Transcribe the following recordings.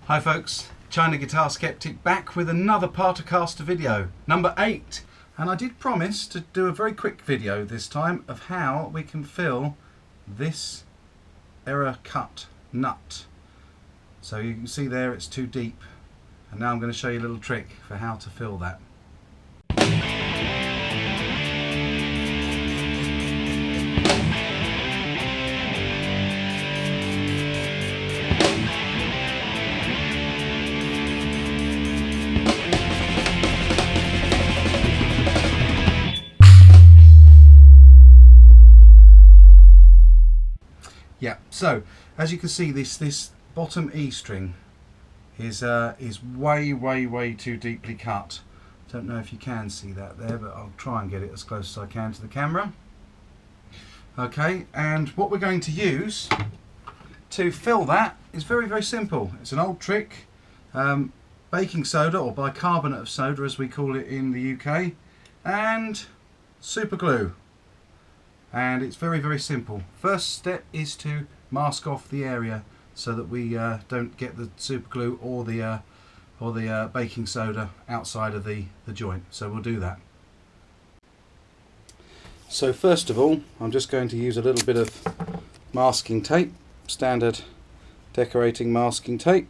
Hi folks, China Guitar Skeptic back with another Partacaster video, number 8. And I did promise to do a very quick video this time of how we can fill this error cut nut. So you can see there it's too deep, and now I'm going to show you a little trick for how to fill that. Yeah, so as you can see, this bottom E string is way too deeply cut. Don't know if you can see that there, but I'll try and get it as close as I can to the camera. Okay, and what we're going to use to fill that is very simple. It's an old trick, baking soda, or bicarbonate of soda as we call it in the UK, and super glue. And it's very simple. First step is to mask off the area so that we don't get the super glue or the baking soda outside of the joint. So we'll do that. So first of all, I'm just going to use a little bit of masking tape, standard decorating masking tape,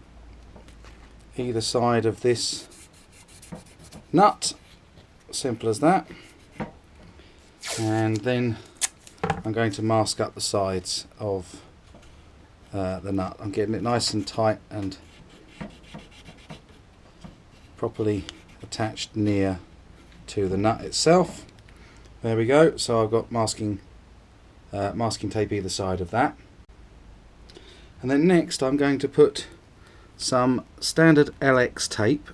either side of this nut, simple as that. And then I'm going to mask up the sides of the nut. I'm getting it nice and tight and properly attached near to the nut itself. There we go. So I've got masking tape either side of that. And then next I'm going to put some standard LX tape,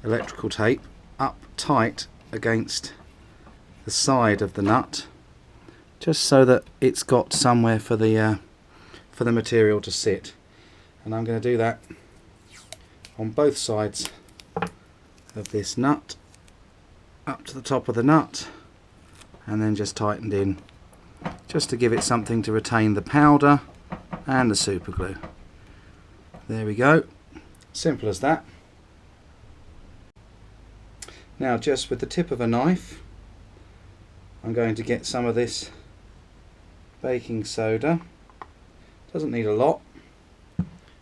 electrical tape, up tight against the side of the nut, just so that it's got somewhere for the material to sit. And I'm going to do that on both sides of this nut, up to the top of the nut, and then just tightened in, just to give it something to retain the powder and the super glue. There we go, simple as that. Now just with the tip of a knife, I'm going to get some of this baking soda. Doesn't need a lot,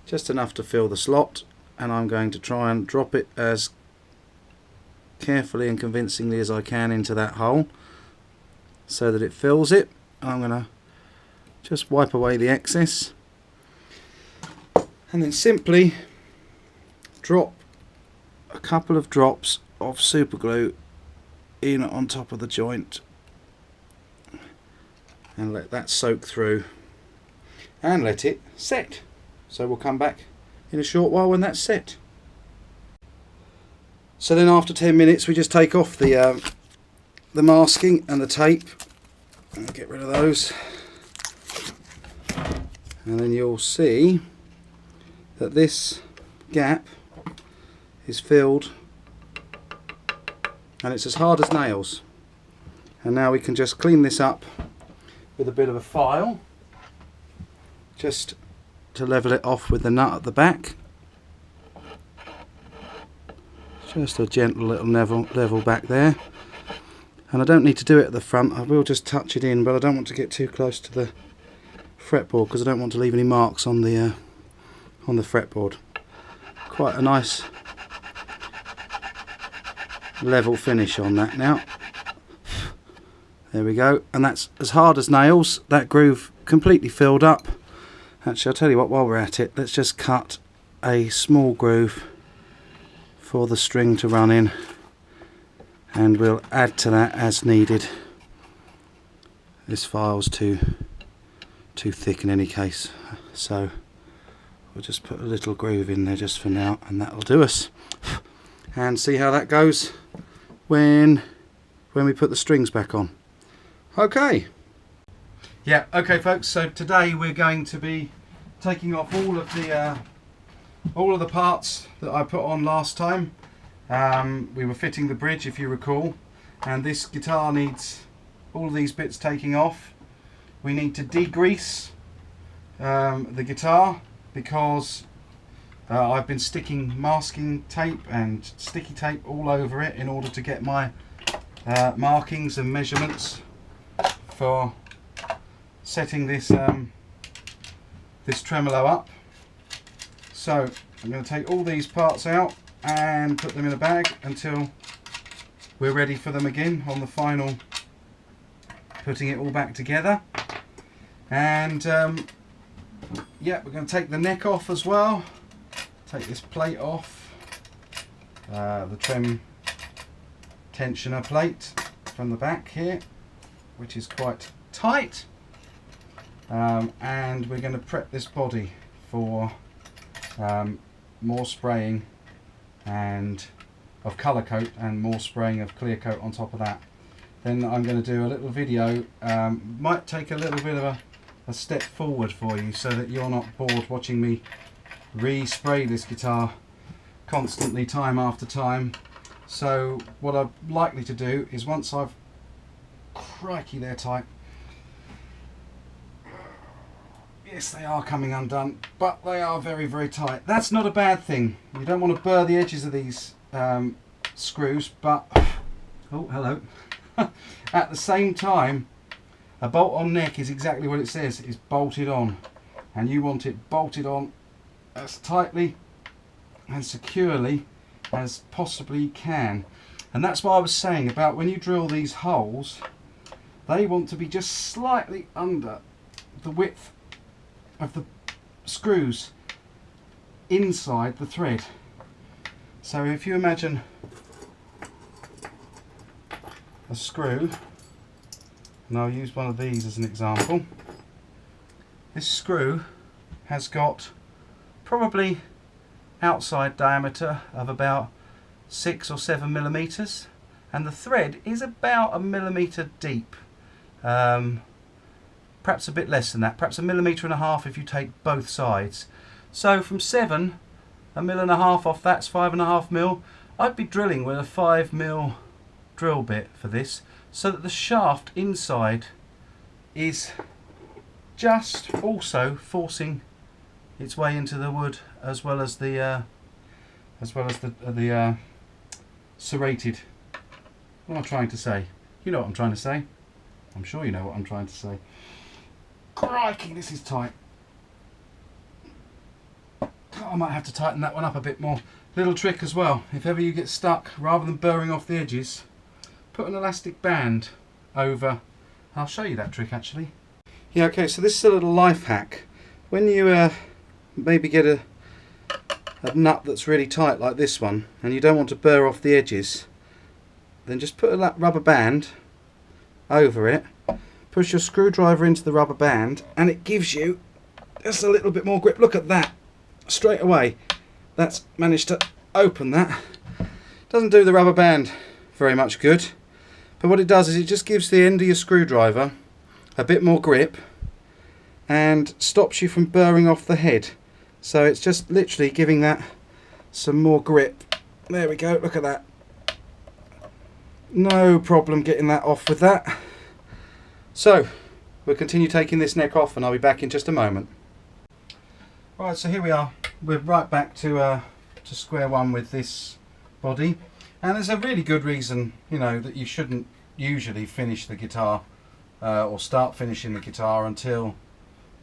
just enough to fill the slot, and I'm going to try and drop it as carefully and convincingly as I can into that hole so that it fills it. I'm going to just wipe away the excess and then simply drop a couple of drops of super glue in on top of the joint and let that soak through and let it set. So we'll come back in a short while when that's set. So then after 10 minutes we just take off the masking and the tape and get rid of those, and then you'll see that this gap is filled and it's as hard as nails. And now we can just clean this up with a bit of a file, just to level it off with the nut at the back. Just a gentle little level back there, and I don't need to do it at the front. I will just touch it in, but I don't want to get too close to the fretboard because I don't want to leave any marks on the fretboard. Quite a nice level finish on that now. There we go, and that's as hard as nails. That groove completely filled up. Actually, I'll tell you what, while we're at it, let's just cut a small groove for the string to run in, and we'll add to that as needed. This file's too thick in any case, so we'll just put a little groove in there just for now, and that'll do us. And see how that goes when we put the strings back on. Okay. Yeah, okay folks, so today we're going to be taking off all of the parts that I put on last time. We were fitting the bridge, if you recall, and this guitar needs all of these bits taking off. We need to degrease the guitar because I've been sticking masking tape and sticky tape all over it in order to get my markings and measurements for setting this this tremolo up. So I'm going to take all these parts out and put them in a bag until we're ready for them again on the final putting it all back together. And yeah, we're going to take the neck off as well, take this plate off, the trem tensioner plate from the back here, which is quite tight, and we're going to prep this body for more spraying and of colour coat and more spraying of clear coat on top of that. Then I'm going to do a little video, might take a little bit of a step forward for you so that you're not bored watching me re-spray this guitar constantly time after time. So what I'm likely to do is once I've, crikey they're tight, yes they are coming undone, but they are very very tight. That's not a bad thing, you don't want to burr the edges of these screws, but oh hello at the same time a bolt on neck is exactly what it says, is bolted on, and you want it bolted on as tightly and securely as possibly you can. And that's what I was saying about when you drill these holes, they want to be just slightly under the width of the screws inside the thread. So if you imagine a screw, and I'll use one of these as an example. This screw has got probably outside diameter of about 6 or 7 millimeters, and the thread is about 1 millimeter deep, perhaps a bit less than that, perhaps 1.5 millimeters if you take both sides. So from 7, 1.5 mil off that's 5.5 mil. I'd be drilling with a 5 mil drill bit for this, so that the shaft inside is just also forcing its way into the wood, as well as the serrated. What am I trying to say? You know what I'm trying to say. I'm sure you know what I'm trying to say. Crikey, this is tight. I might have to tighten that one up a bit more. Little trick as well, if ever you get stuck, rather than burring off the edges, put an elastic band over. I'll show you that trick actually. Yeah, okay, so this is a little life hack. When you maybe get a nut that's really tight like this one, and you don't want to burr off the edges, then just put a rubber band over it, push your screwdriver into the rubber band, and it gives you just a little bit more grip. Look at that, straight away that's managed to open that. Doesn't do the rubber band very much good, but what it does is it just gives the end of your screwdriver a bit more grip and stops you from burring off the head. So it's just literally giving that some more grip. There we go, look at that. No problem getting that off with that. So we'll continue taking this neck off and I'll be back in just a moment. Right, so here we are. We're right back to square one with this body. And there's a really good reason, you know, that you shouldn't usually finish the guitar or start finishing the guitar until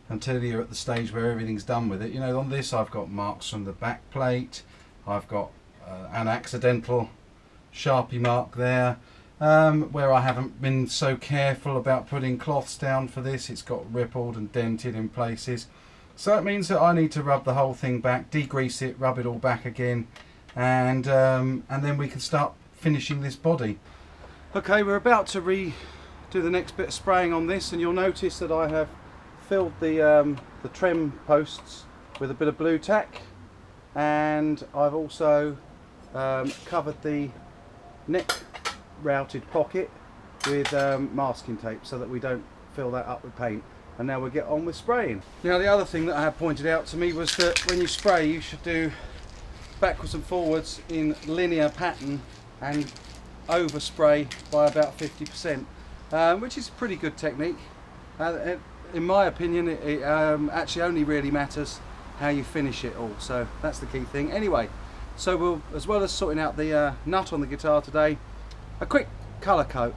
you're at the stage where everything's done with it. You know, on this I've got marks from the back plate, I've got an accidental Sharpie mark there, where I haven't been so careful about putting cloths down for this. It's got rippled and dented in places. So it means that I need to rub the whole thing back, degrease it, rub it all back again, and then we can start finishing this body. Okay, we're about to redo the next bit of spraying on this, and you'll notice that I have filled the trem posts with a bit of blue tack, and I've also covered the neck routed pocket with masking tape so that we don't fill that up with paint. And now we'll get on with spraying. Now the other thing that I had pointed out to me was that when you spray you should do backwards and forwards in linear pattern and overspray by about 50%, which is a pretty good technique. In my opinion, it actually only really matters how you finish it all. So that's the key thing. Anyway, so we'll, as well as sorting out the nut on the guitar today, a quick colour coat.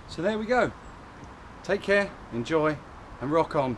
So there we go. Take care, enjoy, and rock on.